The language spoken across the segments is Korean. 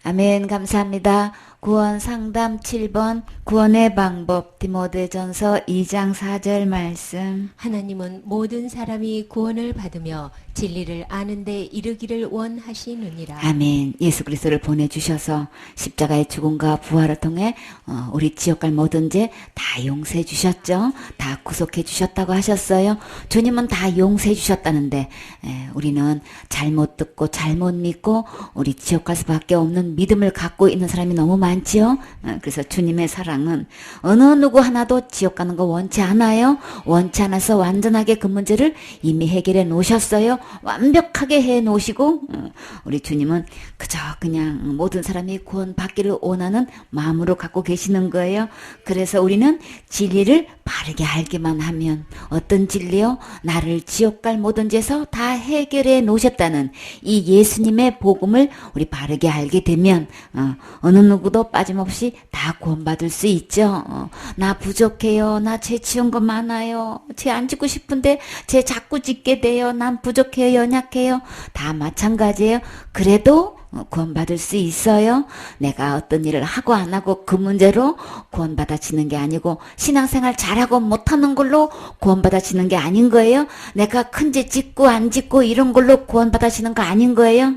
아멘. 감사합니다. 구원 상담 7번 구원의 방법 디모데전서 2장 4절 말씀. 하나님은 모든 사람이 구원을 받으며 진리를 아는 데 이르기를 원하시느니라. 아멘. 예수 그리스도를 보내주셔서 십자가의 죽음과 부활을 통해 우리 지옥 갈 모든 죄 다 용서해 주셨죠. 다 구속해 주셨다고 하셨어요. 주님은 다 용서해 주셨다는데 우리는 잘못 듣고 잘못 믿고 우리 지옥 갈 수밖에 없는 믿음을 갖고 있는 사람이 너무 많지요. 그래서 주님의 사랑은 어느 누구 하나도 지옥 가는 거 원치 않아요. 원치 않아서 완전하게 그 문제를 이미 해결해 놓으셨어요. 완벽하게 해 놓으시고 우리 주님은 그저 그냥 모든 사람이 구원 받기를 원하는 마음으로 갖고 계시는 거예요. 그래서 우리는 진리를 바르게 알기만 하면 어떤 진리요? 나를 지옥 갈 모든 죄에서 다 해결해 놓으셨다는 이 예수님의 복음을 우리 바르게 알게 되면 어느 누구도 빠짐없이 다 구원받을 수 있죠. 나 부족해요. 나 죄 지은 거 많아요. 죄 안 짓고 싶은데 죄 자꾸 짓게 돼요. 난 부족해요. 연약해요. 다 마찬가지예요. 그래도 구원받을 수 있어요. 내가 어떤 일을 하고 안 하고 그 문제로 구원받아지는 게 아니고 신앙생활 잘하고 못하는 걸로 구원받아지는 게 아닌 거예요. 내가 큰 죄 짓고 안 짓고 이런 걸로 구원받아지는 거 아닌 거예요.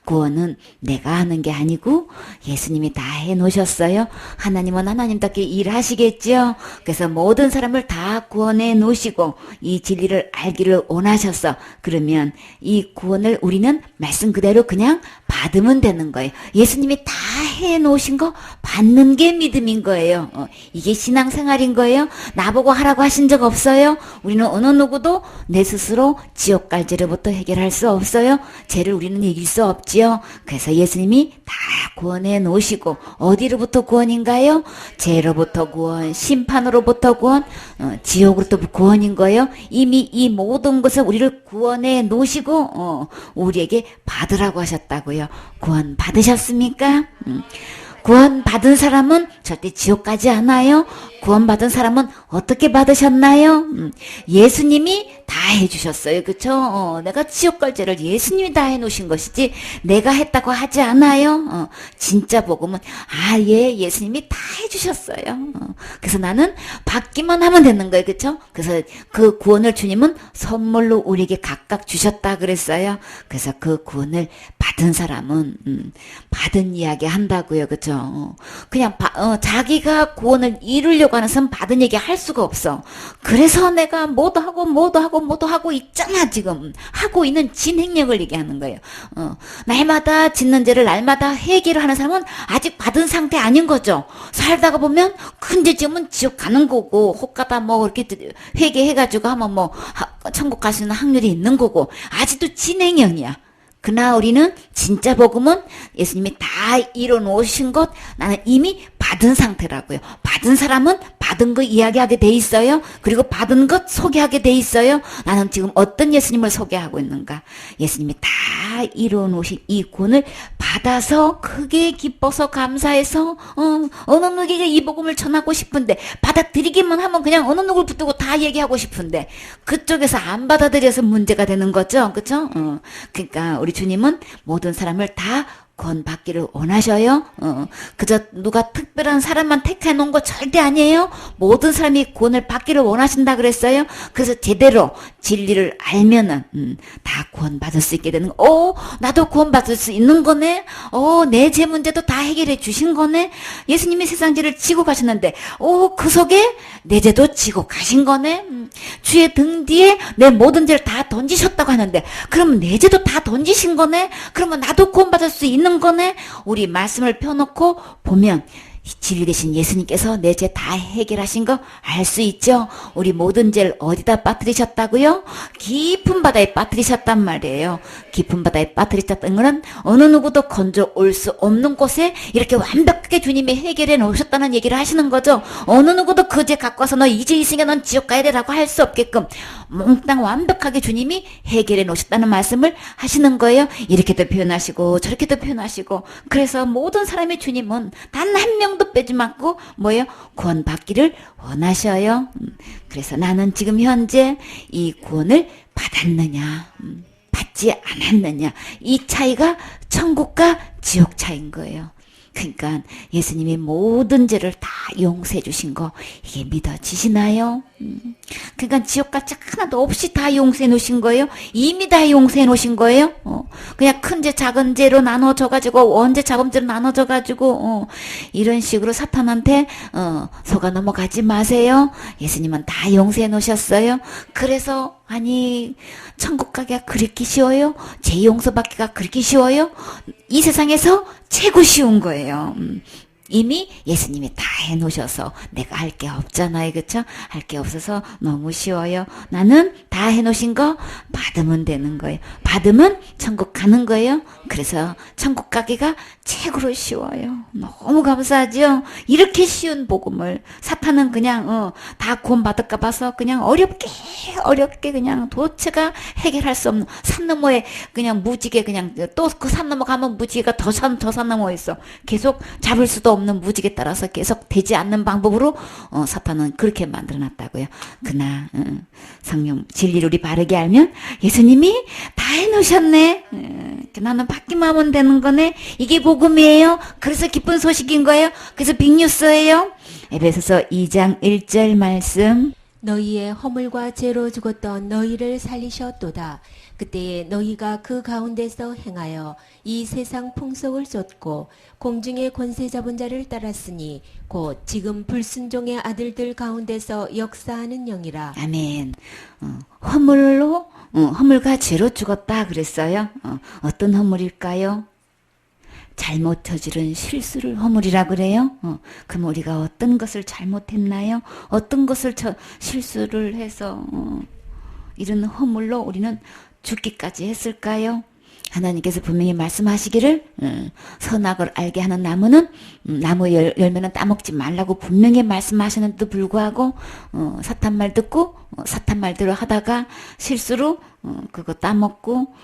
구원은 내가 하는 게 아니고 예수님이 다 해놓으셨어요. 하나님은 하나님답게 일하시겠죠. 그래서 모든 사람을 다 구원해 놓으시고 이 진리를 알기를 원하셔서 그러면 이 구원을 우리는 말씀 그대로 그냥 받으면 되는 거예요. 예수님이 다 해놓으신 거 받는 게 믿음인 거예요. 이게 신앙생활인 거예요. 나보고 하라고 하신 적 없어요. 우리는 어느 누구도 내 스스로 지옥 갈 죄로부터 해결할 수 없어요. 죄를 우리는 이길 수 없지요. 그래서 예수님이 다 구원해 놓으시고 어디로부터 구원인가요? 죄로부터 구원, 심판으로부터 구원, 지옥으로부터 구원인 거예요. 이미 이 모든 것을 우리를 구원해 놓으시고 우리에게 받으라고 하셨다고요. 구원 받으셨습니까? 구원 받은 사람은 절대 지옥 가지 않아요. 구원 받은 사람은 어떻게 받으셨나요? 예수님이 다 해주셨어요. 그쵸? 내가 지옥 갈 죄를 예수님이 다 해놓으신 것이지 내가 했다고 하지 않아요. 진짜 복음은 예수님이 다 해주셨어요. 그래서 나는 받기만 하면 되는 거예요. 그쵸? 그래서 그 구원을 주님은 선물로 우리에게 각각 주셨다 그랬어요. 그래서 그 구원을 받은 사람은 받은 이야기 한다고요. 그쵸? 그냥 자기가 구원을 이루려고 하는 사람 받은 얘기 할 수가 없어. 그래서 내가 뭐도 하고 있잖아. 지금 하고 있는 진행력을 얘기하는 거예요. 날마다 짓는 죄를 날마다 해결을 하는 사람은 아직 받은 상태 아닌 거죠. 살다가 보면 큰 죄 지으면 지옥 가는 거고 혹가다 이렇게 회개해가지고 하면 천국 갈 수 있는 확률이 있는 거고 아직도 진행형이야. 그러나 우리는 진짜 복음은 예수님이 다 이뤄놓으신 것 나는 이미 받은 상태라고요. 받은 사람은 받은 거 이야기하게 돼 있어요. 그리고 받은 것 소개하게 돼 있어요. 나는 지금 어떤 예수님을 소개하고 있는가. 예수님이 다 이뤄놓으신 이 구원을 받아서 크게 기뻐서 감사해서 어느 누구에게 이 복음을 전하고 싶은데 받아들이기만 하면 그냥 어느 누구를 붙들고 다 얘기하고 싶은데 그쪽에서 안 받아들여서 문제가 되는 거죠. 그쵸? 그러니까 우리 주님은 모든 사람을 다 구원 받기를 원하셔요. 그저 누가 특별한 사람만 택해 놓은 거 절대 아니에요. 모든 사람이 구원을 받기를 원하신다 그랬어요. 그래서 제대로 진리를 알면은 다 구원 받을 수 있게 되는 거. 나도 구원 받을 수 있는 거네. 내 죄 문제도 다 해결해 주신 거네. 예수님이 세상 죄를 지고 가셨는데 그 속에 내 죄도 지고 가신 거네. 주의 등 뒤에 내 모든 죄를 다 던지셨다고 하는데 그러면 내 죄도 다 던지신 거네. 그러면 나도 구원 받을 수 있는 거네. 우리 말씀을 펴놓고 보면 진리 되신 예수님께서 내 죄 다 해결하신 거 알 수 있죠. 우리 모든 죄를 어디다 빠뜨리셨다고요? 깊은 바다에 빠뜨리셨단 말이에요. 깊은 바다에 빠뜨리셨다는 것은 어느 누구도 건져 올 수 없는 곳에 이렇게 완벽하게 주님이 해결해 놓으셨다는 얘기를 하시는 거죠. 어느 누구도 그 죄 갖고 와서 너 이 죄 있으니까 넌 지옥 가야 되라고 할 수 없게끔 몽땅 완벽하게 주님이 해결해 놓으셨다는 말씀을 하시는 거예요. 이렇게도 표현하시고 저렇게도 표현하시고 그래서 모든 사람의 주님은 단 한 명도 빼지 말고 구원 받기를 원하셔요. 그래서 나는 지금 현재 이 구원을 받았느냐 받지 않았느냐 이 차이가 천국과 지옥차인 거예요. 그러니까 예수님이 모든 죄를 다 용서해 주신 거 이게 믿어지시나요? 그러니까 지옥같이 하나도 없이 다 용서해 놓으신 거예요. 이미 다 용서해 놓으신 거예요. 그냥 큰 죄 작은 죄로 나눠져 가지고 원죄 작은 죄로 나눠져 가지고 이런 식으로 사탄한테 속아 넘어가지 마세요. 예수님은 다 용서해 놓으셨어요. 그래서 아니 천국 가기가 그렇게 쉬워요? 죄 용서받기가 그렇게 쉬워요? 이 세상에서 최고 쉬운 거예요. 이미 예수님이 다 해놓으셔서 내가 할 게 없잖아요. 그쵸? 할 게 없어서 너무 쉬워요. 나는 다 해놓으신 거 받으면 되는 거예요. 받으면 천국 가는 거예요. 그래서 천국 가기가 최고로 쉬워요. 너무 감사하죠? 이렇게 쉬운 복음을 사탄은 그냥 다 구원받을까 봐서 그냥 어렵게 그냥 도체가 해결할 수 없는 산 너머에 그냥 무지개 그냥 또 그 산 넘어 가면 무지개가 더 산 넘어 있어. 계속 잡을 수도 없는 무지개 따라서 계속 되지 않는 방법으로 사탄은 그렇게 만들어놨다고요. 그러나 성령 진리를 우리 바르게 알면 예수님이 다 해놓으셨네. 나는 받기만 하면 되는 거네. 이게 복음이에요. 그래서 기쁜 소식인 거예요. 그래서 빅뉴스예요. 에베소서 2장 1절 말씀. 너희의 허물과 죄로 죽었던 너희를 살리셨도다. 그때에 너희가 그 가운데서 행하여 이 세상 풍속을 쫓고 공중의 권세 잡은 자를 따랐으니 곧 지금 불순종의 아들들 가운데서 역사하는 영이라. 아멘. 허물로 허물과 죄로 죽었다 그랬어요. 어떤 허물일까요? 잘못 저지른 실수를 허물이라 그래요. 그럼 우리가 어떤 것을 잘못했나요? 어떤 것을 실수를 해서 이런 허물로 우리는 죽기까지 했을까요? 하나님께서 분명히 말씀하시기를 선악을 알게 하는 나무는 나무 열매는 따먹지 말라고 분명히 말씀하시는데도 불구하고 사탄 말 듣고 사탄 말대로 하다가 실수로 그거 따먹고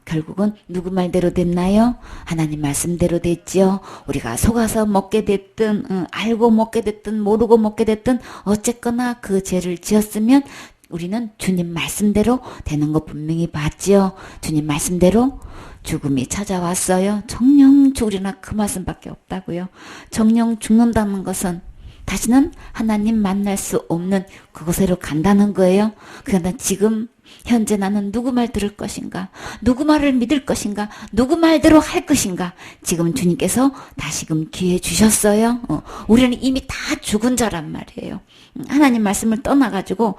결국은 누구 말대로 됐나요? 하나님 말씀대로 됐죠. 우리가 속아서 먹게 됐든 알고 먹게 됐든 모르고 먹게 됐든 어쨌거나 그 죄를 지었으면 우리는 주님 말씀대로 되는 거 분명히 봤죠. 주님 말씀대로 죽음이 찾아왔어요. 정령 죽으리나 그 말씀밖에 없다고요. 정령 죽는다는 것은 다시는 하나님 만날 수 없는 그곳으로 간다는 거예요. 그러나 지금 현재 나는 누구 말 들을 것인가? 누구 말을 믿을 것인가? 누구 말대로 할 것인가? 지금 주님께서 다시금 기회 주셨어요. 우리는 이미 다 죽은 자란 말이에요. 하나님 말씀을 떠나가지고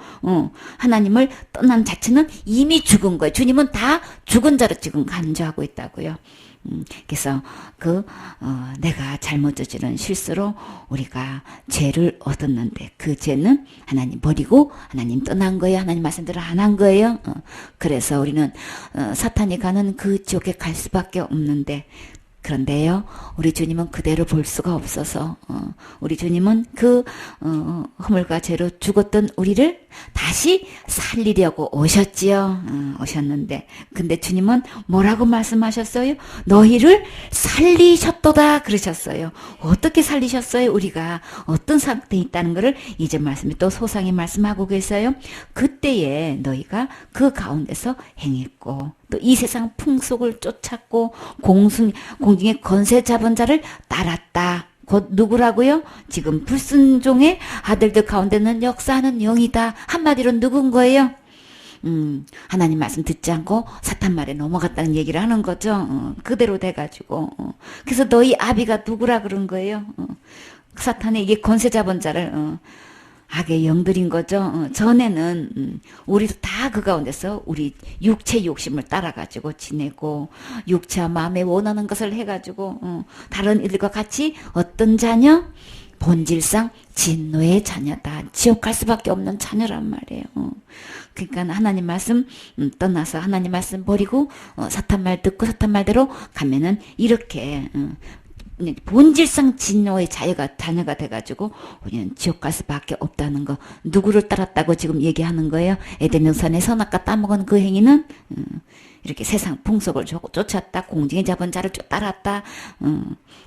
하나님을 떠난 자체는 이미 죽은 거예요. 주님은 다 죽은 자로 지금 간주하고 있다고요. 그래서 내가 잘못 저지른 실수로 우리가 죄를 얻었는데 그 죄는 하나님 버리고 하나님 떠난 거예요. 하나님 말씀대로 안 한 거예요. 그래서 우리는 사탄이 가는 그 지옥에 갈 수밖에 없는데 그런데요, 우리 주님은 그대로 볼 수가 없어서 우리 주님은 그 허물과 죄로 죽었던 우리를 다시 살리려고 오셨지요. 오셨는데 근데 주님은 뭐라고 말씀하셨어요? 너희를 살리셨도다 그러셨어요. 어떻게 살리셨어요? 우리가 어떤 상태에 있다는 것을 이제 말씀이 또 소상히 말씀하고 계세요. 그때에 너희가 그 가운데서 행했고 또 이 세상 풍속을 쫓았고 공중의 권세 잡은 자를 따랐다. 곧 누구라고요? 지금 불순종의 아들들 가운데는 역사하는 영이다. 한마디로 누군 거예요? 하나님 말씀 듣지 않고 사탄 말에 넘어갔다는 얘기를 하는 거죠. 그대로 돼가지고. 그래서 너희 아비가 누구라 그런 거예요? 사탄의 이게 권세 잡은 자를 악의 영들인 거죠. 전에는 우리도 다 그 가운데서 우리 육체 욕심을 따라가지고 지내고 육체와 마음에 원하는 것을 해가지고 다른 이들과 같이 어떤 자녀? 본질상 진노의 자녀다. 지옥 갈 수밖에 없는 자녀란 말이에요. 그러니까 하나님 말씀 떠나서 하나님 말씀 버리고 사탄 말 듣고 사탄 말대로 가면은 이렇게 본질상 진노의 자녀가 돼가지고 우리는 지옥 갈 수밖에 없다는 거. 누구를 따랐다고 지금 얘기하는 거예요? 에덴 동산의 선악과 따먹은 그 행위는 이렇게 세상 풍속을 쫓았다. 공중에 잡은 자를 따랐다.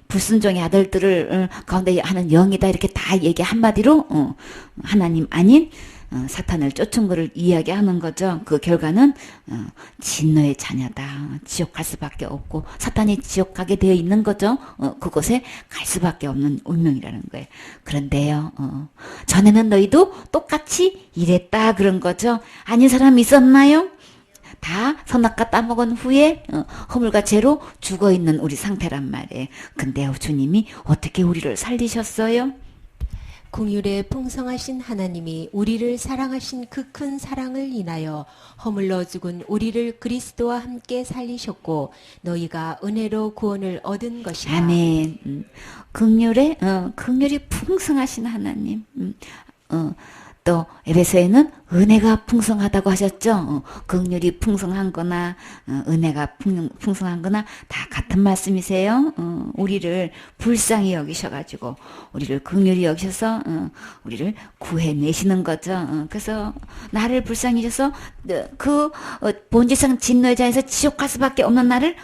불순종의 아들들을 가운데 하는 영이다. 이렇게 다 얘기 한마디로 하나님 아닌 사탄을 쫓은 거를 이야기하는 거죠. 그 결과는 진노의 자녀다. 지옥 갈 수밖에 없고 사탄이 지옥 가게 되어 있는 거죠. 그곳에 갈 수밖에 없는 운명이라는 거예요. 그런데요, 전에는 너희도 똑같이 이랬다 그런 거죠. 아닌 사람이 있었나요? 다 선악과 따먹은 후에 허물과 죄로 죽어있는 우리 상태란 말이에요. 근데 주님이 어떻게 우리를 살리셨어요? 긍휼에 풍성하신 하나님이 우리를 사랑하신 그 큰 사랑을 인하여 허물러 죽은 우리를 그리스도와 함께 살리셨고 너희가 은혜로 구원을 얻은 것이다. 아멘. 긍휼이 풍성하신 하나님. 또 에베소에는 은혜가 풍성하다고 하셨죠. 긍휼이 풍성한 거나 은혜가 풍성한 거나 다 같은 말씀이세요. 우리를 불쌍히 여기셔가지고 우리를 긍휼히 여기셔서 우리를 구해내시는 거죠. 그래서 나를 불쌍히 여셔서 그 본질상 진노의 자에서 지옥 갈 수밖에 없는 나를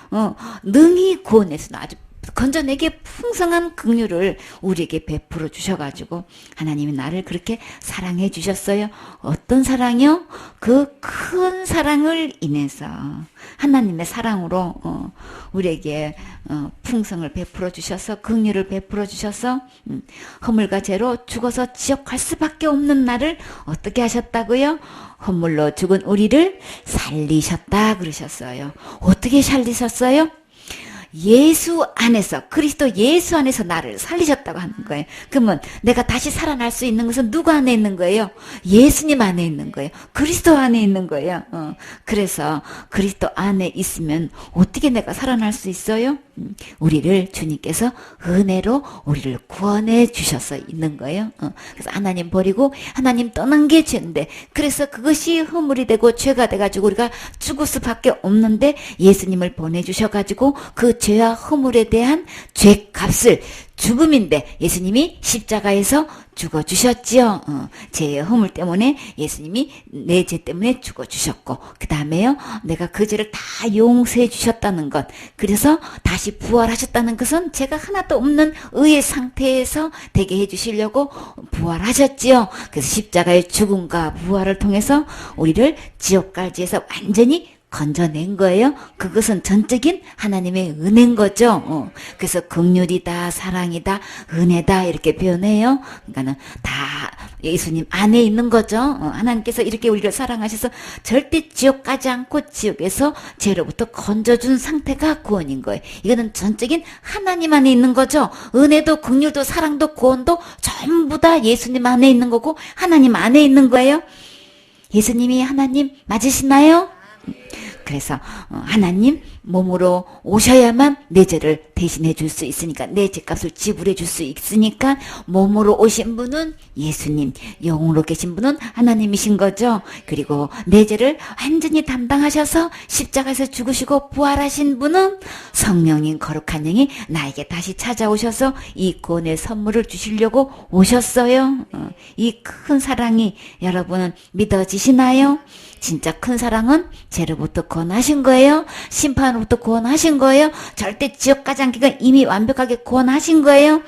능히 구원해서 아주 건져내게 풍성한 긍휼을 우리에게 베풀어 주셔가지고 하나님이 나를 그렇게 사랑해 주셨어요. 어떤 사랑이요? 그 큰 사랑을 인해서 하나님의 사랑으로 우리에게 풍성을 베풀어 주셔서 긍휼을 베풀어 주셔서 허물과 죄로 죽어서 지옥 갈 수밖에 없는 나를 어떻게 하셨다고요? 허물로 죽은 우리를 살리셨다 그러셨어요. 어떻게 살리셨어요? 예수 안에서, 그리스도 예수 안에서 나를 살리셨다고 하는 거예요. 그러면 내가 다시 살아날 수 있는 것은 누구 안에 있는 거예요? 예수님 안에 있는 거예요. 그리스도 안에 있는 거예요. 그래서 그리스도 안에 있으면 어떻게 내가 살아날 수 있어요? 우리를 주님께서 은혜로 우리를 구원해 주셔서 있는 거예요. 그래서 하나님 버리고 하나님 떠난 게 죄인데 그래서 그것이 허물이 되고 죄가 돼가지고 우리가 죽을 수밖에 없는데 예수님을 보내주셔가지고 그 죄와 허물에 대한 죄값을 죽음인데 예수님이 십자가에서 죽어주셨지요. 죄의 허물 때문에 예수님이 내 죄 때문에 죽어주셨고 그 다음에요 내가 그 죄를 다 용서해 주셨다는 것 그래서 다시 부활하셨다는 것은 죄가 하나도 없는 의의 상태에서 되게 해주시려고 부활하셨지요. 그래서 십자가의 죽음과 부활을 통해서 우리를 지옥갈지에서 완전히 건져낸 거예요. 그것은 전적인 하나님의 은혜인 거죠. 그래서 긍휼이다, 사랑이다, 은혜다 이렇게 표현해요. 그러니까는 다 예수님 안에 있는 거죠. 하나님께서 이렇게 우리를 사랑하셔서 절대 지옥 가지 않고 지옥에서 죄로부터 건져준 상태가 구원인 거예요. 이거는 전적인 하나님 안에 있는 거죠. 은혜도 긍휼도 사랑도 구원도 전부 다 예수님 안에 있는 거고 하나님 안에 있는 거예요. 예수님이 하나님 맞으시나요? 그래서 하나님 몸으로 오셔야만 내 죄를 대신해 줄 수 있으니까 내 죄값을 지불해 줄 수 있으니까 몸으로 오신 분은 예수님, 영으로 계신 분은 하나님이신 거죠. 그리고 내 죄를 완전히 담당하셔서 십자가에서 죽으시고 부활하신 분은 성령님 거룩한 영이 나에게 다시 찾아오셔서 이 구원의 선물을 주시려고 오셨어요. 이 큰 사랑이 여러분은 믿어지시나요? 진짜 큰 사랑은 죄로부터 구원하신 거예요. 심판으로부터 구원하신 거예요. 절대 지옥 가지 않기가 이미 완벽하게 구원하신 거예요.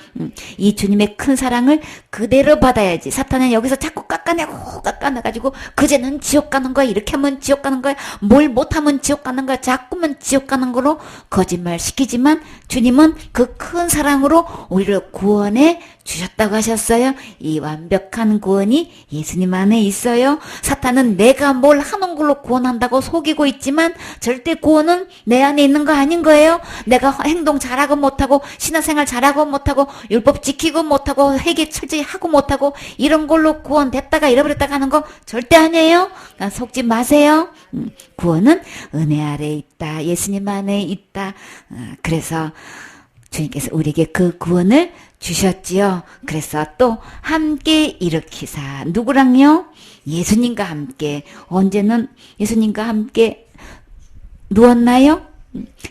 이 주님의 큰 사랑을 그대로 받아야지. 사탄은 여기서 자꾸 깎아내가지고 그제는 지옥 가는 거야. 이렇게 하면 지옥 가는 거야. 뭘 못하면 지옥 가는 거야. 자꾸만 지옥 가는 거로 거짓말 시키지만 주님은 그 큰 사랑으로 우리를 구원해 주셨다고 하셨어요. 이 완벽한 구원이 예수님 안에 있어요. 사탄은 내가 뭘 하는 걸로 구원한다고 속이고 있지만 절대 구원은 내 안에 있는 거 아닌 거예요. 내가 행동 잘하고 못하고 신앙생활 잘하고 못하고 율법 지키고 못하고 회개 철저히 하고 못하고 이런 걸로 구원됐다가 잃어버렸다가 하는 거 절대 아니에요. 속지 마세요. 구원은 은혜 아래 있다. 예수님 안에 있다. 그래서 주님께서 우리에게 그 구원을 주셨지요. 그래서 또 함께 일으키사 누구랑요? 예수님과 함께. 언제는 예수님과 함께 누웠나요?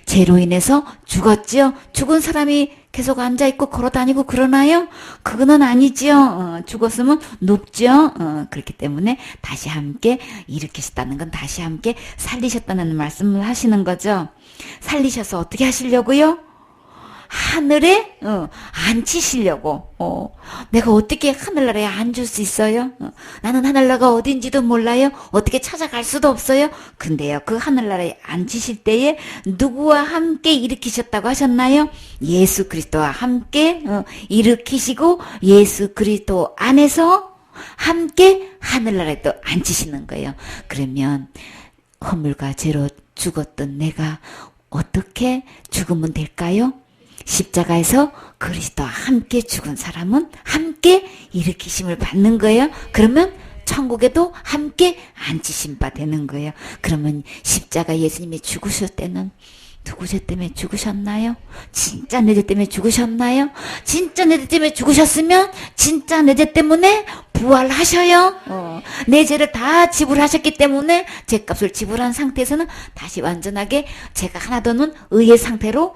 죄로 인해서 죽었지요. 죽은 사람이 계속 앉아있고 걸어다니고 그러나요? 그거는 아니지요. 죽었으면 눕죠. 그렇기 때문에 다시 함께 일으키셨다는 건 다시 함께 살리셨다는 말씀을 하시는 거죠. 살리셔서 어떻게 하시려고요? 하늘에 앉히시려고. 내가 어떻게 하늘나라에 앉을 수 있어요? 나는 하늘나라가 어딘지도 몰라요. 어떻게 찾아갈 수도 없어요. 근데요, 그 하늘나라에 앉히실 때에 누구와 함께 일으키셨다고 하셨나요? 예수 그리스도와 함께 일으키시고 예수 그리스도 안에서 함께 하늘나라에 또 앉히시는 거예요. 그러면 허물과 죄로 죽었던 내가 어떻게 죽으면 될까요? 십자가에서 그리스도와 함께 죽은 사람은 함께 일으키심을 받는 거예요. 그러면 천국에도 함께 앉히심 바 되는 거예요. 그러면 십자가 예수님이 죽으실 때는 누구 죄 때문에 죽으셨나요? 진짜 내 죄 때문에 죽으셨나요? 진짜 내 죄 때문에 죽으셨으면 진짜 내 죄 때문에 부활하셔요. 내 죄를 다 지불하셨기 때문에 죄값을 지불한 상태에서는 다시 완전하게 죄가 하나도 없는 의의 상태로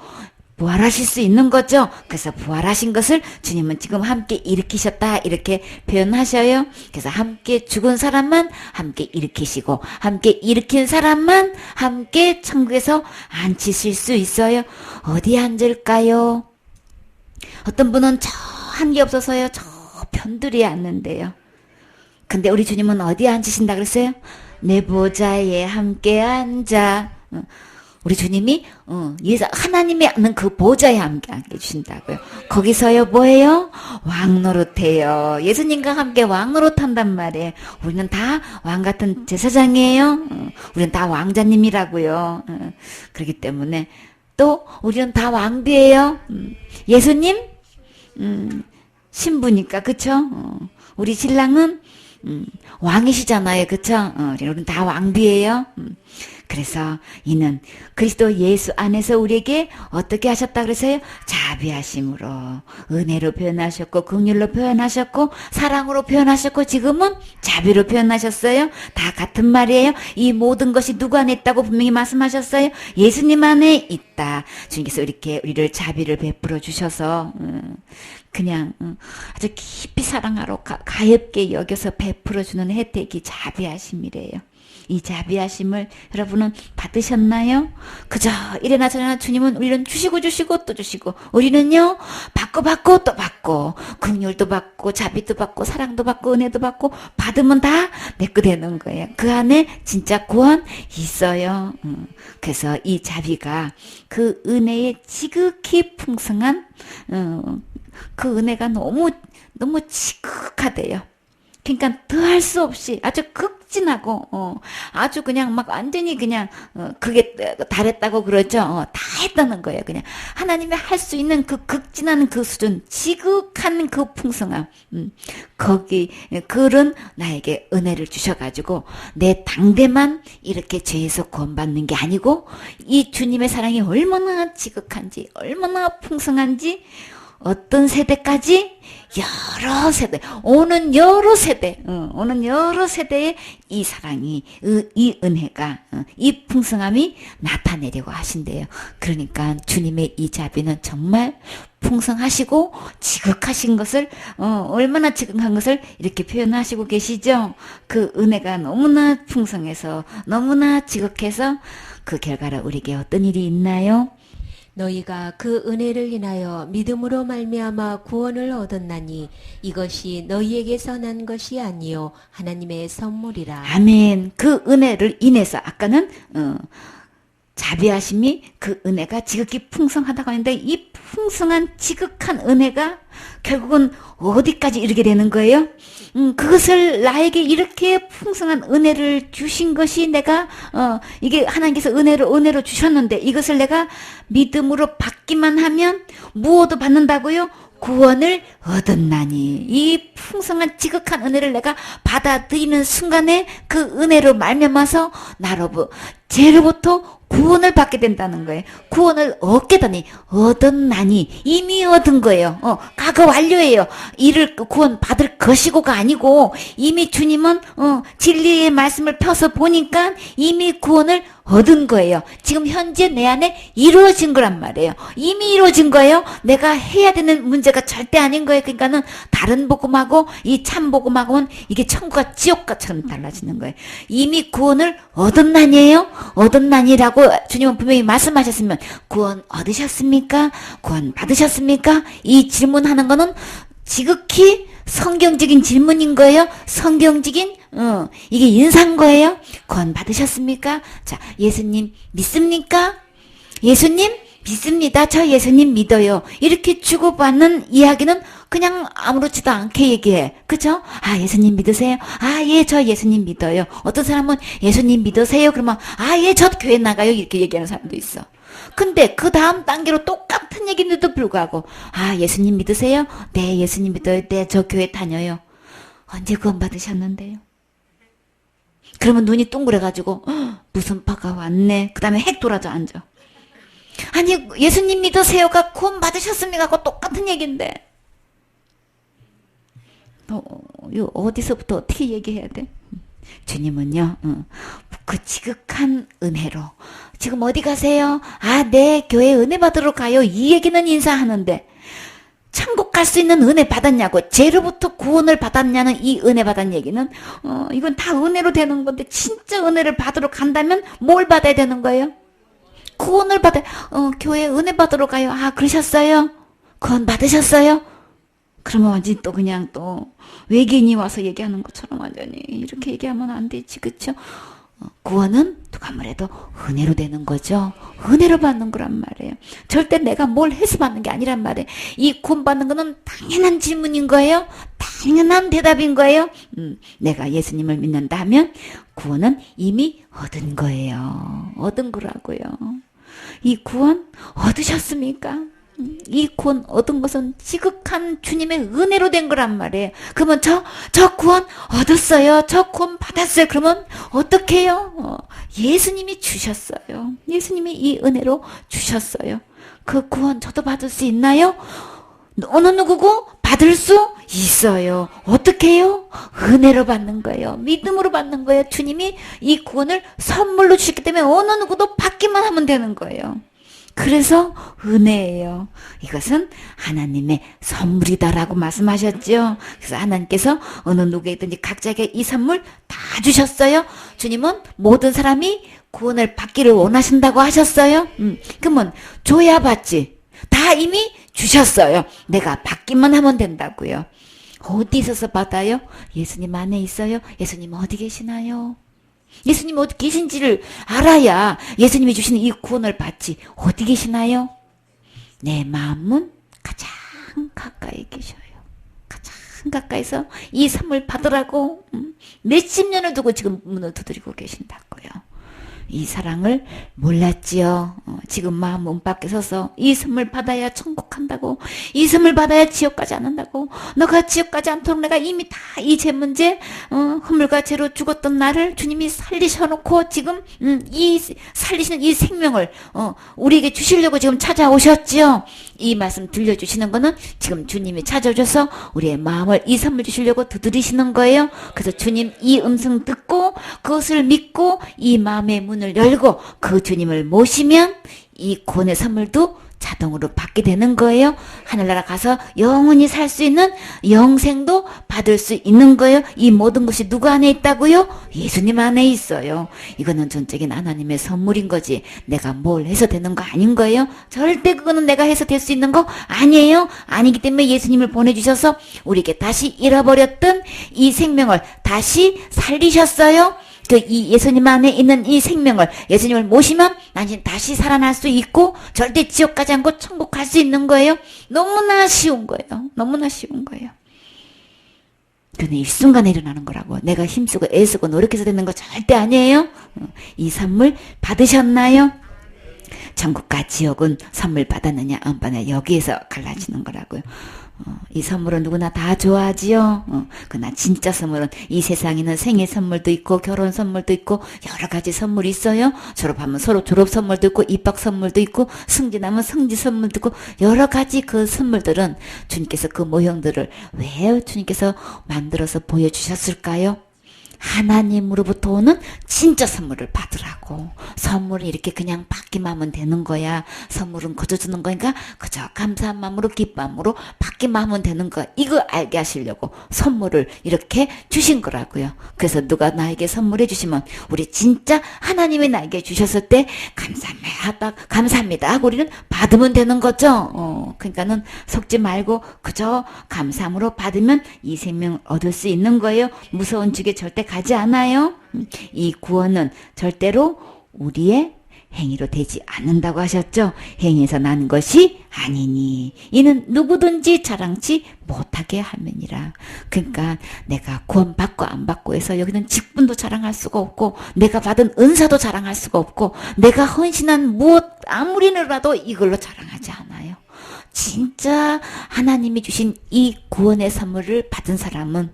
부활하실 수 있는 거죠. 그래서 부활하신 것을 주님은 지금 함께 일으키셨다 이렇게 표현하셔요. 그래서 함께 죽은 사람만 함께 일으키시고 함께 일으킨 사람만 함께 천국에서 앉히실 수 있어요. 어디 앉을까요? 어떤 분은 저 한 게 없어서요. 저 편들이 앉는데요. 근데 우리 주님은 어디에 앉으신다 그랬어요? 내 보좌에 함께 앉아. 우리 주님이 하나님이 앉는 그 보좌에 함께 앉혀주신다고요. 거기서요 뭐예요? 왕노릇해요. 예수님과 함께 왕노릇한단 말이에요. 우리는 다 왕같은 제사장이에요. 우리는 다 왕자님이라고요. 그렇기 때문에 또 우리는 다 왕비예요. 예수님 신부니까 그쵸? 우리 신랑은 왕이시잖아요. 그쵸? 우리는 다 왕비예요. 그래서 이는 그리스도 예수 안에서 우리에게 어떻게 하셨다 그래서요? 자비하심으로 은혜로 표현하셨고 긍휼로 표현하셨고 사랑으로 표현하셨고 지금은 자비로 표현하셨어요. 다 같은 말이에요. 이 모든 것이 누구 안에 있다고 분명히 말씀하셨어요. 예수님 안에 있다. 주님께서 이렇게 우리를 자비를 베풀어 주셔서 그냥 아주 깊이 사랑하러 가엾게 여겨서 베풀어 주는 혜택이 자비하심이래요. 이 자비하심을 여러분은 받으셨나요? 그저 이래나 저래나 주님은 우리는 주시고 또 주시고 우리는요 받고 또 받고 긍휼도 받고 자비도 받고 사랑도 받고 은혜도 받고 받으면 다 내 거 되는 거예요. 그 안에 진짜 구원 있어요. 그래서 이 자비가 그 은혜의 지극히 풍성한 그 은혜가 너무 지극하대요. 그러니까 더할 수 없이 아주 극진하고 아주 그냥 막 완전히 그냥 그게 달했다고 그러죠. 다 했다는 거예요. 그냥 하나님이 할 수 있는 그 극진한 그 수준, 지극한 그 풍성함, 거기 그런 나에게 은혜를 주셔가지고 내 당대만 이렇게 죄에서 구원받는 게 아니고 이 주님의 사랑이 얼마나 지극한지 얼마나 풍성한지 어떤 세대까지 여러 세대 오는 여러 세대에 이 사랑이 이 은혜가 이 풍성함이 나타내려고 하신대요. 그러니까 주님의 이 자비는 정말 풍성하시고 지극하신 것을 얼마나 지극한 것을 이렇게 표현하시고 계시죠. 그 은혜가 너무나 풍성해서 너무나 지극해서 그 결과로 우리에게 어떤 일이 있나요? 너희가 그 은혜를 인하여 믿음으로 말미암아 구원을 얻었나니 이것이 너희에게서 난 것이 아니요 하나님의 선물이라. 아멘. 그 은혜를 인해서 아까는 자비하심이 그 은혜가 지극히 풍성하다고 하는데 이 풍성한 지극한 은혜가 결국은 어디까지 이르게 되는 거예요? 그것을 나에게 이렇게 풍성한 은혜를 주신 것이 내가 이게 하나님께서 은혜로 주셨는데 이것을 내가 믿음으로 받기만 하면 무엇도 받는다고요? 구원을 얻었나니. 이 풍성한 지극한 은혜를 내가 받아들이는 순간에 그 은혜로 말미암아서 죄로부터 구원을 받게 된다는 거예요. 구원을 얻게 되니 얻었나니 이미 얻은 거예요. 과거 완료예요. 이를 구원 받을 것이고가 아니고 이미 주님은 진리의 말씀을 펴서 보니까 이미 구원을 얻은 거예요. 지금 현재 내 안에 이루어진 거란 말이에요. 이미 이루어진 거예요. 내가 해야 되는 문제가 절대 아닌 거예요. 그러니까는 다른 복음하고 이 참 복음하고는 이게 천국과 지옥과처럼 달라지는 거예요. 이미 구원을 얻은 난이에요. 얻은 난이라고 주님은 분명히 말씀하셨으면 구원 얻으셨습니까? 구원 받으셨습니까? 이 질문하는 거는 지극히 성경적인 질문인 거예요. 성경적인 이게 인사인 거예요. 구원 받으셨습니까? 자, 예수님 믿습니까? 예수님 믿습니다. 저 예수님 믿어요. 이렇게 주고받는 이야기는 그냥 아무렇지도 않게 얘기해. 그죠? 아, 예수님 믿으세요? 아, 예, 저 예수님 믿어요. 어떤 사람은 예수님 믿으세요? 그러면 아, 예, 저 교회 나가요. 이렇게 얘기하는 사람도 있어. 근데 그 다음 단계로 똑같은 얘기인데도 불구하고 아, 예수님 믿으세요? 네, 예수님 믿어요. 네, 저 교회 다녀요. 언제 구원 받으셨는데요? 그러면 눈이 둥그래가지고 무슨 파가 왔네. 그 다음에 핵 돌아져 앉아. 아니, 예수님 믿으세요가 구원 받으셨습니까? 그거 똑같은 얘기인데. 이거 어디서부터 어떻게 얘기해야 돼? 주님은요, 그 지극한 은혜로 지금 어디 가세요? 아, 네, 교회 은혜 받으러 가요. 이 얘기는 인사하는데 천국 갈 수 있는 은혜 받았냐고, 죄로부터 구원을 받았냐는 이 은혜 받은 얘기는 이건 다 은혜로 되는 건데, 진짜 은혜를 받으러 간다면 뭘 받아야 되는 거예요? 구원을 받아. 교회 은혜 받으러 가요. 아, 그러셨어요? 구원 받으셨어요? 그러면 완전히 또 그냥 또 외계인이 와서 얘기하는 것처럼 완전히 이렇게 얘기하면 안 되지, 그쵸? 구원은 누가 뭐래도 은혜로 되는 거죠. 은혜로 받는 거란 말이에요. 절대 내가 뭘 해서 받는 게 아니란 말이에요. 이 구원 받는 거는 당연한 질문인 거예요. 당연한 대답인 거예요. 내가 예수님을 믿는다 하면 구원은 이미 얻은 거예요. 얻은 거라고요. 이 구원 얻으셨습니까? 이 구원 얻은 것은 지극한 주님의 은혜로 된 거란 말이에요. 그러면 저 구원 얻었어요. 저 구원 받았어요. 그러면 어떻게 해요? 예수님이 주셨어요. 예수님이 이 은혜로 주셨어요. 그 구원 저도 받을 수 있나요? 어느 누구고 받을 수 있어요. 어떻게 해요? 은혜로 받는 거예요. 믿음으로 받는 거예요. 주님이 이 구원을 선물로 주셨기 때문에 어느 누구도 받기만 하면 되는 거예요. 그래서 은혜예요. 이것은 하나님의 선물이다라고 말씀하셨죠. 그래서 하나님께서 어느 누구에든지 각자에게 이 선물 다 주셨어요. 주님은 모든 사람이 구원을 받기를 원하신다고 하셨어요. 그러면 줘야 받지. 다 이미 주셨어요. 내가 받기만 하면 된다고요. 어디서서 받아요? 예수님 안에 있어요. 예수님 어디 계시나요? 예수님 어디 계신지를 알아야 예수님이 주시는 이 구원을 받지. 어디 계시나요? 내 마음은 가장 가까이 계셔요. 가장 가까이서 이 선물 받으라고 몇십 년을 두고 지금 문을 두드리고 계신다고요. 이 사랑을 몰랐지요. 지금 마음 문 밖에 서서 이 선물 받아야 천국 간다고, 이 선물 받아야 지옥 가지 않는다고, 너가 지옥 가지 않도록 내가 이미 다 이 죄 문제, 허물과 죄로 죽었던 나를 주님이 살리셔놓고 지금 이 살리시는 이 생명을 우리에게 주시려고 지금 찾아오셨지요. 이 말씀 들려주시는 거는 지금 주님이 찾아오셔서 우리의 마음을 이 선물 주시려고 두드리시는 거예요. 그래서 주님 이 음성 듣고 그것을 믿고 이 마음의 문을 열고 그 주님을 모시면 이 구원의 선물도 자동으로 받게 되는 거예요. 하늘나라 가서 영원히 살 수 있는 영생도 받을 수 있는 거예요. 이 모든 것이 누구 안에 있다고요? 예수님 안에 있어요. 이거는 전적인 하나님의 선물인 거지 내가 뭘 해서 되는 거 아닌 거예요. 절대 그거는 내가 해서 될 수 있는 거 아니에요. 아니기 때문에 예수님을 보내주셔서 우리에게 다시 잃어버렸던 이 생명을 다시 살리셨어요. 이 예수님 안에 있는 이 생명을 예수님을 모시면 당신 다시 살아날 수 있고 절대 지옥 가지 않고 천국 갈 수 있는 거예요. 너무나 쉬운 거예요. 너무나 쉬운 거예요. 그런데 일순간에 일어나는 거라고. 내가 힘쓰고 애쓰고 노력해서 되는 거 절대 아니에요. 이 선물 받으셨나요? 천국과 지옥은 선물 받았느냐 안 받았느냐 여기에서 갈라지는 거라고요. 이 선물은 누구나 다 좋아하지요. 그러나 진짜 선물은 이 세상에는 생일 선물도 있고 결혼 선물도 있고 여러 가지 선물이 있어요. 졸업하면 서로 졸업 선물도 있고 입학 선물도 있고 승진하면 승진 선물도 있고 여러 가지 그 선물들은 주님께서 그 모형들을 왜 주님께서 만들어서 보여주셨을까요? 하나님으로부터 오는 진짜 선물을 받으라고. 선물은 이렇게 그냥 받기만 하면 되는 거야. 선물은 거저 주는 거니까 그저 감사한 마음으로 기쁨으로 받기만 하면 되는 거야. 이거 알게 하시려고 선물을 이렇게 주신 거라고요. 그래서 누가 나에게 선물해 주시면 우리 진짜 하나님이 나에게 주셨을 때 감사합니다 하고 우리는 받으면 되는 거죠. 그러니까는 속지 말고 그저 감사함으로 받으면 이 생명 얻을 수 있는 거예요. 무서운 죽에 절대 가지 않아요. 이 구원은 절대로 우리의 행위로 되지 않는다고 하셨죠. 행위에서 난 것이 아니니 이는 누구든지 자랑치 못하게 함이니라. 그러니까 내가 구원받고 안 받고 해서 여기는 직분도 자랑할 수가 없고 내가 받은 은사도 자랑할 수가 없고 내가 헌신한 무엇 아무리라도 이걸로 자랑하지 않아요. 진짜 하나님이 주신 이 구원의 선물을 받은 사람은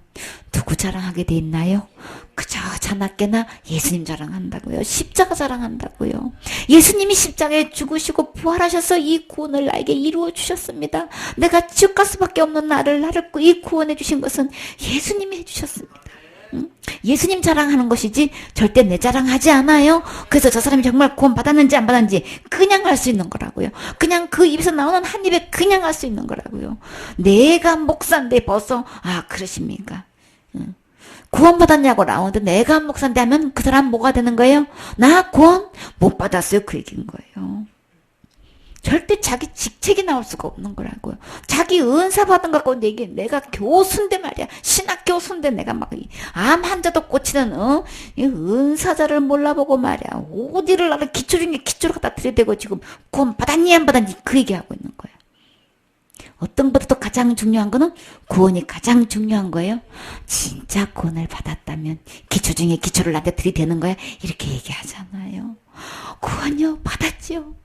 누구 자랑하게 돼 있나요? 그저 자나깨나 예수님 자랑한다고요. 십자가 자랑한다고요. 예수님이 십자가에 죽으시고 부활하셔서 이 구원을 나에게 이루어 주셨습니다. 내가 지옥 갈 수밖에 없는 나를 이 구원해 주신 것은 예수님이 해주셨습니다. 예수님 자랑하는 것이지 절대 내 자랑하지 않아요. 그래서 저 사람이 정말 구원 받았는지 안 받았는지 그냥 알 수 있는 거라고요. 그냥 그 입에서 나오는 한 입에 그냥 알 수 있는 거라고요. 내가 목사인데 벌써 그러십니까? 구원 받았냐고 나오는데 내가 목사인데 하면 그 사람 뭐가 되는 거예요? 나 구원 못 받았어요. 그 얘기인 거예요. 절대 자기 직책이 나올 수가 없는 거라고요. 자기 은사 받은 것 같고 이게 내가 교수인데 말이야. 신학 교수인데 내가 막 암 환자도 고치는 이 은사자를 몰라보고 말이야. 어디를 나를 기초 중에 기초로 갖다 들이대고 지금 구원 받았니 안 받았니 그 얘기하고 있는 거야. 어떤 것보다도 가장 중요한 거는 구원이 가장 중요한 거예요. 진짜 구원을 받았다면 기초 중에 기초를 나한테 들이대는 거야. 이렇게 얘기하잖아요. 구원요 받았지요.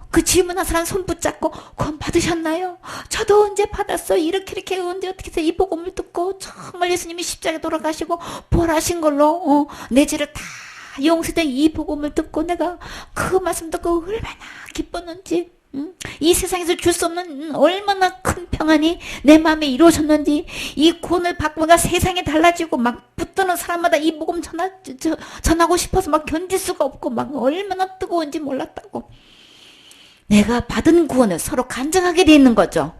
그 질문한 사람 손 붙잡고 구원 받으셨나요? 저도 언제 받았어. 이렇게 언제 어떻게 해서 이 복음을 듣고 정말 예수님이 십자가에 돌아가시고 부활하신 걸로 내 죄를 다 용서된 이 복음을 듣고 내가 그 말씀 듣고 얼마나 기뻤는지 이 세상에서 줄 수 없는 얼마나 큰 평안이 내 마음에 이루어졌는지 이 구원을 받고 가 세상이 달라지고 막 붙드는 사람마다 이 복음 전하고 싶어서 막 견딜 수가 없고 막 얼마나 뜨거운지 몰랐다고. 내가 받은 구원을 서로 간증하게 돼 있는 거죠.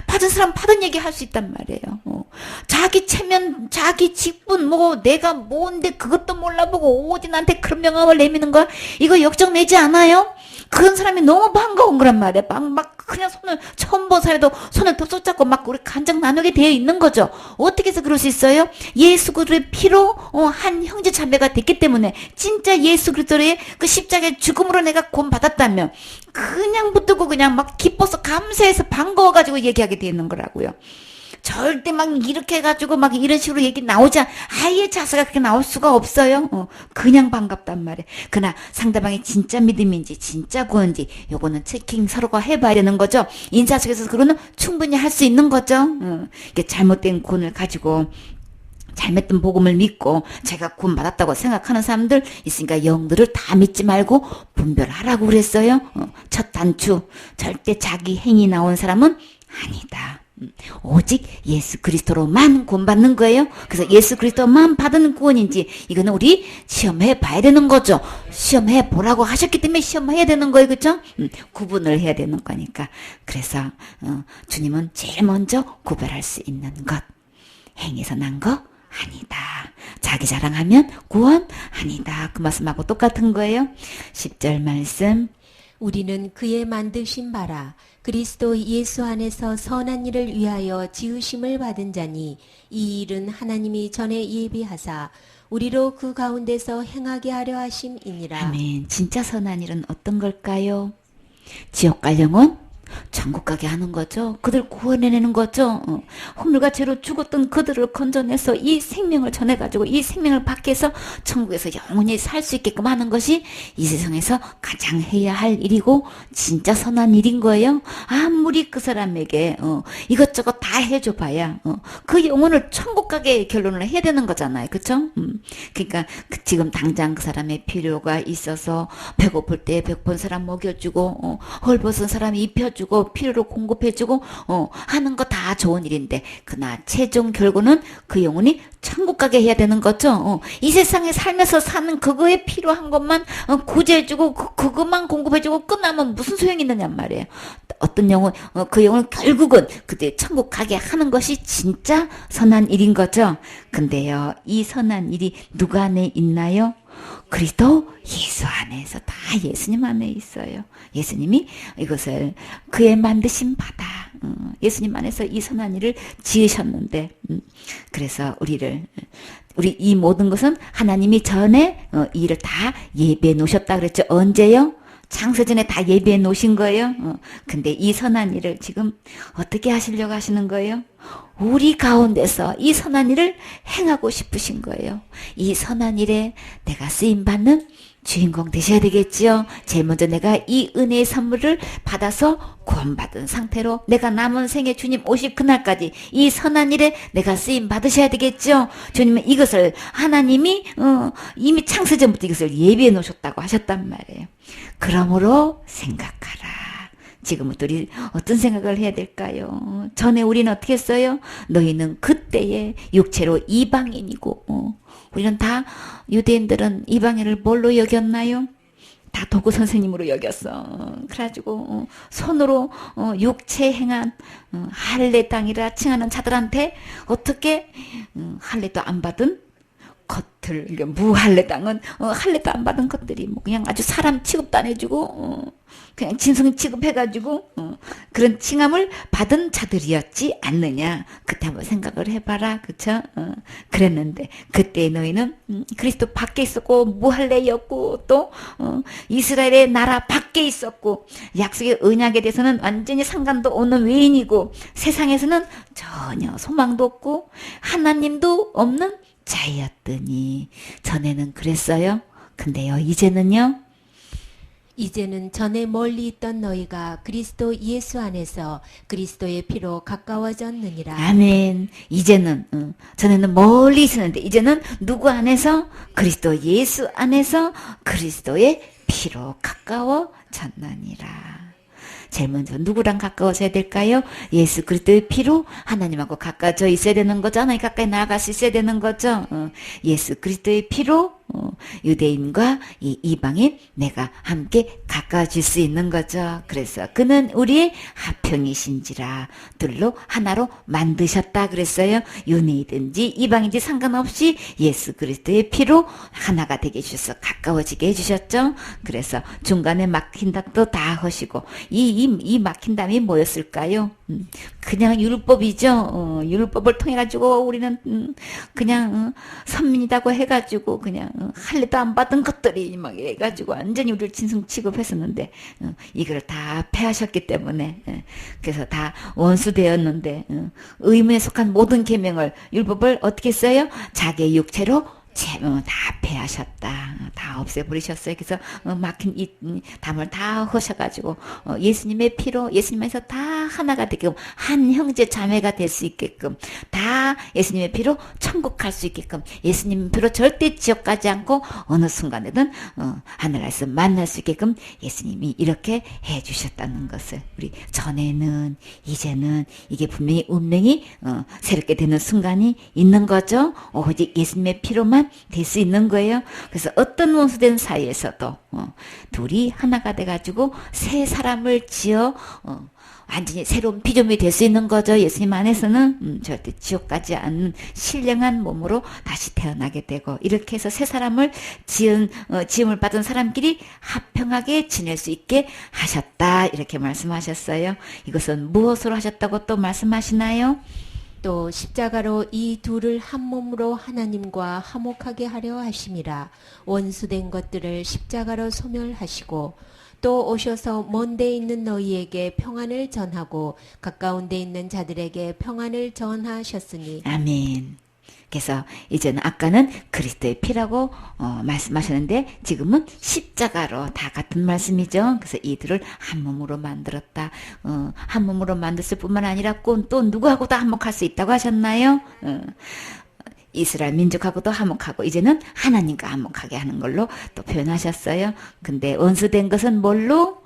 받은 사람 받은 얘기 할 수 있단 말이에요. 자기 체면, 자기 직분, 내가 뭔데 그것도 몰라보고 어디 나한테 그런 명함을 내미는 거야? 이거 역정 내지 않아요? 그런 사람이 너무 반가운 거란 말이야. 막 그냥 손을 처음 본 사람도 손을 덥석 잡고 막 우리 간증 나누게 되어 있는 거죠. 어떻게 해서 그럴 수 있어요? 예수 그리스도의 피로 한 형제 자매가 됐기 때문에 진짜 예수 그리스도의 그 십자가의 죽음으로 내가 구원 받았다면 그냥 붙들고 그냥 막 기뻐서 감사해서 반가워가지고 얘기하게 되어 있는 거라고요. 절대 막 이렇게 해가지고 막 이런 식으로 얘기 나오지 아예 자세가 그렇게 나올 수가 없어요. 그냥 반갑단 말이에요. 그러나 상대방이 진짜 믿음인지 진짜 구원인지 요거는 체킹 서로가 해봐야 되는 거죠. 인사 속에서 그거는 충분히 할 수 있는 거죠. 이게 잘못된 구원을 가지고 잘못된 복음을 믿고 제가 구원 받았다고 생각하는 사람들 있으니까 영들을 다 믿지 말고 분별하라고 그랬어요. 첫 단추 절대 자기 행위 나온 사람은 아니다. 오직 예수 그리스도로만 구원받는 거예요. 그래서 예수 그리스도만 받은 구원인지 이거는 우리 시험해 봐야 되는 거죠. 시험해 보라고 하셨기 때문에 시험해야 되는 거예요. 그렇죠? 구분을 해야 되는 거니까. 그래서 주님은 제일 먼저 구별할 수 있는 것. 행에서 난 거 아니다. 자기 자랑하면 구원 아니다. 그 말씀하고 똑같은 거예요. 10절 말씀. 우리는 그의 만드신 바라 그리스도 예수 안에서 선한 일을 위하여 지으심을 받은 자니 이 일은 하나님이 전에 예비하사 우리로 그 가운데서 행하게 하려 하심이니라. 아멘. 진짜 선한 일은 어떤 걸까요? 지옥 갈 영혼? 천국 가게 하는 거죠. 그들 구원해내는 거죠. 허물과 죄로 죽었던 그들을 건져내서 이 생명을 전해가지고 이 생명을 받게 해서 천국에서 영원히 살 수 있게끔 하는 것이 이 세상에서 가장 해야 할 일이고 진짜 선한 일인 거예요. 아무리 그 사람에게 이것저것 다 해줘 봐야 그 영혼을 천국 가게 결론을 해야 되는 거잖아요. 그렇죠? 그러니까 지금 당장 그 사람의 필요가 있어서 배고플 때 배고픈 사람 먹여주고 헐벗은 사람 입혀주고 필요를 공급해주고 하는 거 다 좋은 일인데 그러나 최종 결과는 그 영혼이 천국 가게 해야 되는 거죠. 이 세상에 살면서 사는 그거에 필요한 것만 구제해주고 그것만 공급해주고 끝나면 무슨 소용이 있느냔 말이에요. 어떤 영혼, 그 영혼을 결국은 그때 천국 가게 하는 것이 진짜 선한 일인 거죠. 근데요, 이 선한 일이 누구 안에 있나요? 그리스도 예수 안에서 다 예수님 안에 있어요. 예수님이 이것을 그의 만드신 바다, 예수님 안에서 이 선한 일을 지으셨는데, 그래서 우리 이 모든 것은 하나님이 전에 이 일을 다 예비해 놓으셨다 그랬죠. 언제요? 창세전에 다 예비해 놓으신 거예요. 근데 이 선한 일을 지금 어떻게 하시려고 하시는 거예요? 우리 가운데서 이 선한 일을 행하고 싶으신 거예요. 이 선한 일에 내가 쓰임받는 주인공 되셔야 되겠지요. 제일 먼저 내가 이 은혜의 선물을 받아서 구원받은 상태로 내가 남은 생에 주님 오실 그날까지 이 선한 일에 내가 쓰임 받으셔야 되겠죠. 주님은 이것을 하나님이 이미 창세전부터 이것을 예비해 놓으셨다고 하셨단 말이에요. 그러므로 생각하라. 지금부터 우리 어떤 생각을 해야 될까요? 전에 우리는 어떻게 했어요? 너희는 그때의 육체로 이방인이고, 우리는 다 유대인들은 이방인을 뭘로 여겼나요? 다 도구 선생님으로 여겼어. 그래가지고 손으로 육체 행한 할례 땅이라 칭하는 자들한테 어떻게 할례도 안 받은 것들, 그러니까 무할례 땅은 할례도 안 받은 것들이 뭐 그냥 아주 사람 취급도 안 해주고 그냥 짐승 취급해가지고 그런 칭함을 받은 자들이었지 않느냐. 그때 한번 생각을 해봐라. 그쵸? 그랬는데 그때 너희는 그리스도 밖에 있었고 무할례였고 또 이스라엘의 나라 밖에 있었고 약속의 언약에 대해서는 완전히 상관도 없는 외인이고 세상에서는 전혀 소망도 없고 하나님도 없는 자였더니 전에는 그랬어요. 근데요 이제는요. 이제는 전에 멀리 있던 너희가 그리스도 예수 안에서 그리스도의 피로 가까워졌느니라. 아멘. 이제는 전에는 멀리 있었는데 이제는 누구 안에서? 그리스도 예수 안에서 그리스도의 피로 가까워졌느니라. 제일 먼저 누구랑 가까워져야 될까요? 예수 그리스도의 피로 하나님하고 가까워져 있어야 되는 거죠. 하나님 가까이 나아갈 수 있어야 되는 거죠. 예수 그리스도의 피로 유대인과 이 이방인 내가 함께 가까워질 수 있는 거죠. 그래서 그는 우리의 화평이신지라 둘로 하나로 만드셨다 그랬어요. 유대인든지 이방인지 상관없이 예수 그리스도의 피로 하나가 되게 해주셔서 가까워지게 해주셨죠. 그래서 중간에 막힌 담도 다 하시고 이 막힌 담이 뭐였을까요? 그냥 율법이죠. 율법을 통해 가지고 우리는 그냥 선민이라고 해가지고 그냥 할례도 안 받은 것들이 막 해가지고 완전히 우리를 짐승 취급했었는데 이걸 다 패하셨기 때문에 그래서 다 원수되었는데 의문에 속한 모든 계명을 율법을 어떻게 써요? 자기의 육체로 다 패하셨다. 다 없애버리셨어요. 그래서 막힌 이 담을 다 허셔가지고 예수님의 피로 예수님에서 다 하나가 되게끔 한 형제 자매가 될 수 있게끔 다 예수님의 피로 천국 갈 수 있게끔 예수님 피로 절대 지옥 가지 않고 어느 순간에든 하늘에서 만날 수 있게끔 예수님이 이렇게 해주셨다는 것을 우리 전에는 이제는 이게 분명히 운명이 새롭게 되는 순간이 있는 거죠. 오직 예수님의 피로만 될 수 있는 거예요. 그래서 어떤 원수된 사이에서도 둘이 하나가 돼가지고 새 사람을 지어 완전히 새로운 피조물이 될 수 있는 거죠. 예수님 안에서는 절대 지옥 가지 않는 신령한 몸으로 다시 태어나게 되고 이렇게 해서 새 사람을 지음을 받은 사람끼리 화평하게 지낼 수 있게 하셨다. 이렇게 말씀하셨어요. 이것은 무엇으로 하셨다고 또 말씀하시나요? 또 십자가로 이 둘을 한 몸으로 하나님과 화목하게 하려 하심이라. 원수된 것들을 십자가로 소멸하시고 또 오셔서 먼 데 있는 너희에게 평안을 전하고 가까운 데 있는 자들에게 평안을 전하셨으니. 아멘. 그래서 이제는 아까는 그리스도의 피라고 말씀하셨는데 지금은 십자가로 다 같은 말씀이죠. 그래서 이들을 한 몸으로 만들었다. 한 몸으로 만들었을 뿐만 아니라 또 누구하고도 화목할 수 있다고 하셨나요? 이스라엘 민족하고도 화목하고 이제는 하나님과 화목하게 하는 걸로 또 표현하셨어요. 근데 원수된 것은 뭘로?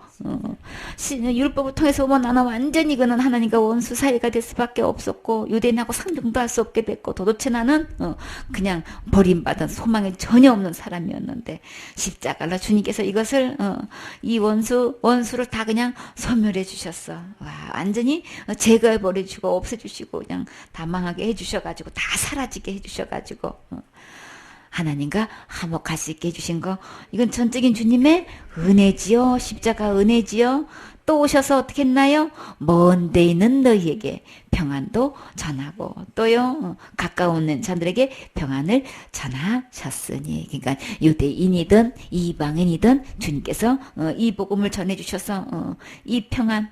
율법을 통해서 보면 나는 완전히 그는 하나님과 원수 사이가 될 수밖에 없었고 유대인하고 상종도 할 수 없게 됐고 도대체 나는 그냥 버림받은 소망이 전혀 없는 사람이었는데 십자가로 주님께서 이것을 이 원수를 다 그냥 소멸해 주셨어. 와, 완전히 제거해 버려주고 없애주시고 그냥 다 망하게 해주셔가지고 다 사라지게 해주셔가지고 하나님과 화목할 수 있게 해주신 거, 이건 전적인 주님의 은혜지요. 십자가 은혜지요. 또 오셔서 어떻게 했나요? 먼 데 있는 너희에게 평안도 전하고 또요 가까운 자들에게 평안을 전하셨으니, 그러니까 유대인이든 이방인이든 주님께서 이 복음을 전해주셔서 이 평안,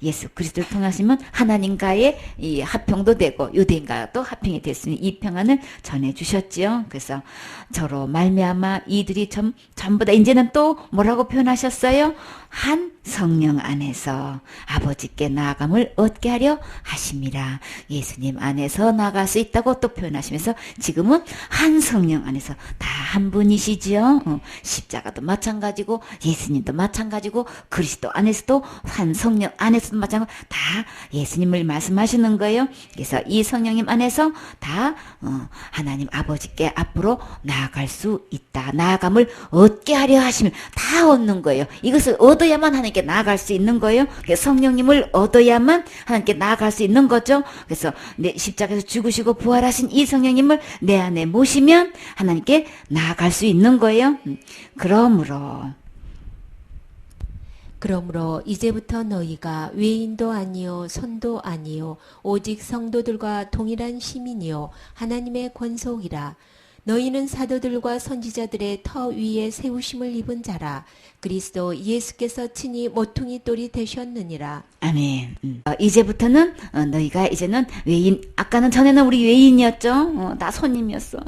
예수 그리스도를 통하시면 하나님과의 이 합평도 되고 유대인과도 합평이 됐으니 이 평안을 전해주셨지요. 그래서 저로 말미암아 이들이 전부 다 이제는 또 뭐라고 표현하셨어요? 한 성령 안에서 아버지께 나아감을 얻게 하려 하심이라. 예수님 안에서 나아갈 수 있다고 또 표현하시면서 지금은 한 성령 안에서 다 한 분이시지요. 십자가도 마찬가지고 예수님도 마찬가지고 그리스도 안에서도 한 성령 안에서도 마찬가지고 다 예수님을 말씀하시는 거예요. 그래서 이 성령님 안에서 다 하나님 아버지께 앞으로 나아갈 수 있다. 나아감을 얻게 하려 하시면 다 얻는 거예요. 이것을 얻어야만 하나님께 나아갈 수 있는 거예요. 그래서 성령님을 얻어야만 하나님께 나아갈 수 있는 거죠. 그래서 내 십자가에서 죽으시고 부활하신 이 성령님을 내 안에 모시면 하나님께 나아갈 수 있는 거예요. 그러므로 이제부터 너희가 외인도 아니요 손도 아니요 오직 성도들과 동일한 시민이요 하나님의 권속이라. 너희는 사도들과 선지자들의 터 위에 세우심을 입은 자라. 그리스도 예수께서 친히 모퉁이 돌이 되셨느니라. 아멘. 이제부터는 너희가 이제는 외인, 아까는 전에는 우리 외인이었죠. 나 손님이었어.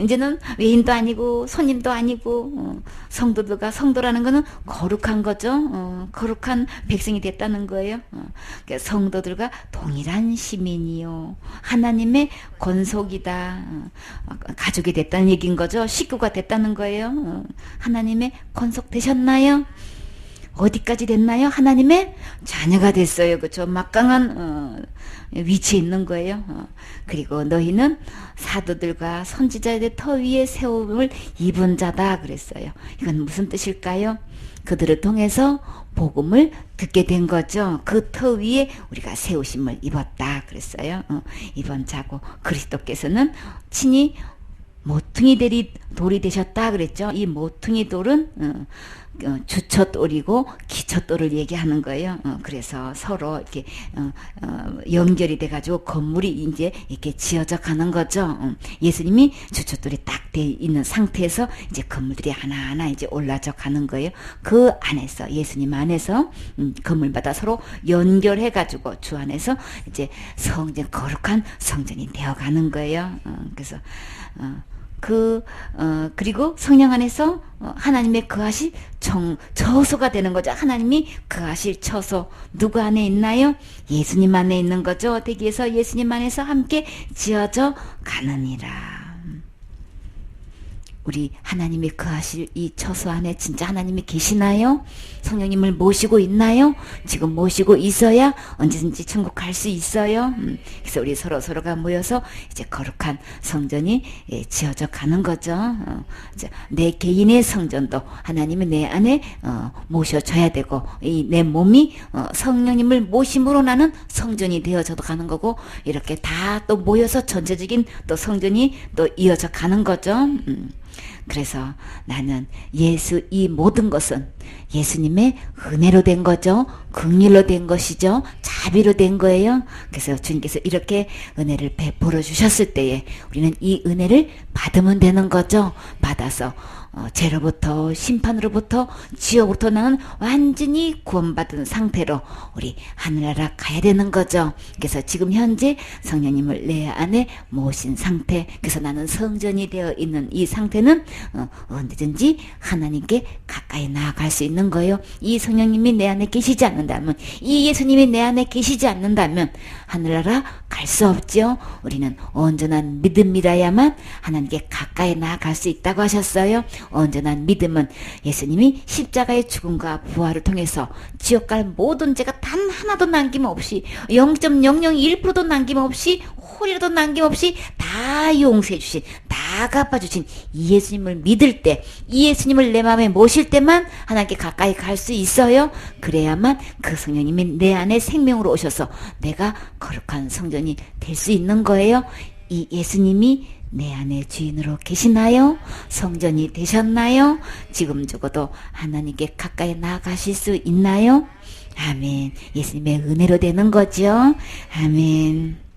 이제는 외인도 아니고 손님도 아니고 성도들과, 성도라는 거는 거룩한 거죠. 거룩한 백성이 됐다는 거예요. 성도들과 동일한 시민이요 하나님의 권속이다. 가족이 됐다는 얘기인 거죠. 식구가 됐다는 거예요. 하나님의 권속 되셨나요? 어디까지 됐나요? 하나님의 자녀가 됐어요. 그렇죠? 막강한 위치에 있는 거예요. 그리고 너희는 사도들과 선지자들의 터 위에 세움을 입은 자다 그랬어요. 이건 무슨 뜻일까요? 그들을 통해서 복음을 듣게 된 거죠. 그 터 위에 우리가 세우심을 입었다 그랬어요. 입은 자고 그리스도께서는 친히 모퉁이 돌이 되셨다 그랬죠. 이 모퉁이 돌은 주춧돌이고 기초돌을 얘기하는 거예요. 그래서 서로 이렇게 연결이 돼가지고 건물이 이제 이렇게 지어져 가는 거죠. 예수님이 주춧돌이 딱 돼 있는 상태에서 이제 건물들이 하나하나 이제 올라져 가는 거예요. 그 안에서 예수님 안에서 건물마다 서로 연결해가지고 주 안에서 이제 성전, 거룩한 성전이 되어가는 거예요. 그래서 그리고 성령 안에서 하나님의 거하실 처소가 되는 거죠. 하나님이 거하실 처소. 누구 안에 있나요? 예수님 안에 있는 거죠. 대기에서 예수님 안에서 함께 지어져 가느니라. 우리 하나님이 거하실 이 처소 안에 진짜 하나님이 계시나요? 성령님을 모시고 있나요? 지금 모시고 있어야 언제든지 천국 갈 수 있어요. 그래서 우리 서로가 모여서 이제 거룩한 성전이 지어져 가는 거죠. 내 개인의 성전도 하나님이 내 안에 모셔줘야 되고, 이 내 몸이 성령님을 모심으로 나는 성전이 되어져도 가는 거고, 이렇게 다 또 모여서 전체적인 또 성전이 또 이어져 가는 거죠. 그래서 나는 이 모든 것은 예수님의 은혜로 된 거죠. 긍휼로 된 것이죠. 자비로 된 거예요. 그래서 주님께서 이렇게 은혜를 베풀어 주셨을 때에 우리는 이 은혜를 받으면 되는 거죠. 받아서 죄로부터, 심판으로부터, 지옥으로부터 나는 완전히 구원받은 상태로 우리 하늘나라 가야 되는 거죠. 그래서 지금 현재 성령님을 내 안에 모신 상태, 그래서 나는 성전이 되어 있는 이 상태는 언제든지 하나님께 가까이 나아갈 수 있는 거예요. 이 성령님이 내 안에 계시지 않는다면, 이 예수님이 내 안에 계시지 않는다면 하늘나라 갈 갈 수 없죠. 우리는 온전한 믿음이라야만 하나님께 가까이 나아갈 수 있다고 하셨어요. 온전한 믿음은 예수님이 십자가의 죽음과 부활을 통해서 지옥 갈 모든 죄가 단 하나도 남김없이 0.001%도 남김없이 홀이라도 남김없이 다 용서해 주신, 다 갚아주신 이 예수님을 믿을 때, 이 예수님을 내 마음에 모실 때만 하나님께 가까이 갈 수 있어요. 그래야만 그 성령님이 내 안에 생명으로 오셔서 내가 거룩한 성전이 될 수 있는 거예요. 이 예수님이 내 안에 주인으로 계시나요? 성전이 되셨나요? 지금 적어도 하나님께 가까이 나아가실 수 있나요? 아멘. 예수님의 은혜로 되는 거죠. 아멘.